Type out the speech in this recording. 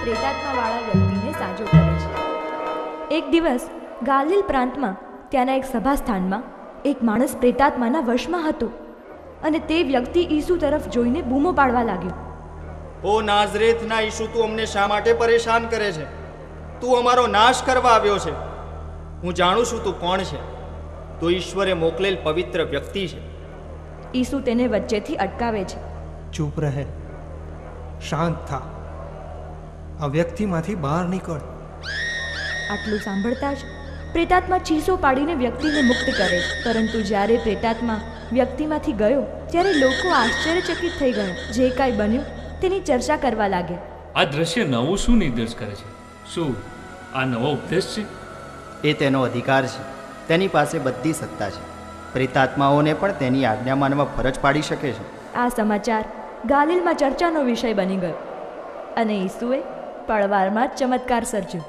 પ્રેતાત્માવાળા વ્યક્તિને સાજો કરે છે. એક દિવસ ગાલિલ પ્રાંતમાં ત્યાંના એક સભાસ્થાનમાં એક માણસ પ્રેતાત્માના વશમાં હતો અને તે વ્યક્તિ ઈસુ તરફ જોઈને બૂમો પાડવા લાગ્યો. ઓ નાઝરેથના ઈસુ, તું અમને શા માટે પરેશાન કરે છે? તું અમારો નાશ કરવા આવ્યો છે. હું જાણું છું તું કોણ છે. તું ઈશ્વરે મોકલેલ પવિત્ર વ્યક્તિ છે. ઈસુ તેને વચ્ચેથી અટકાવે છે. ચૂપ રહે, શાંત થા, આ વ્યક્તિમાંથી બહાર નીકળ. આટલું સાંભળતા જ પ્રેતાત્મા ચીસો પાડીને વ્યક્તિને મુક્ત કરે. પરંતુ જ્યારે પ્રેતાત્મા વ્યક્તિમાંથી ગયો ત્યારે લોકો આશ્ચર્યચકિત થઈ ગયા. જે કાંઈ બન્યું તેની ચર્ચા કરવા લાગ્યા. આ દ્રશ્ય નવું શું નિર્દેશ કરે છે? શું આ નવો ઉપદેશ છે? એ તેનો અધિકાર છે. તેની પાસે બધી સત્તા છે. પ્રેતાત્માઓને પણ તેની આજ્ઞા માનવા ફરજ પાડી શકે છે. આ સમાચાર ગાલિલમાં ચર્ચાનો વિષય બની ગયો અને ઈસુએ પળવારમાં જ ચમત્કાર સર્જ્યો.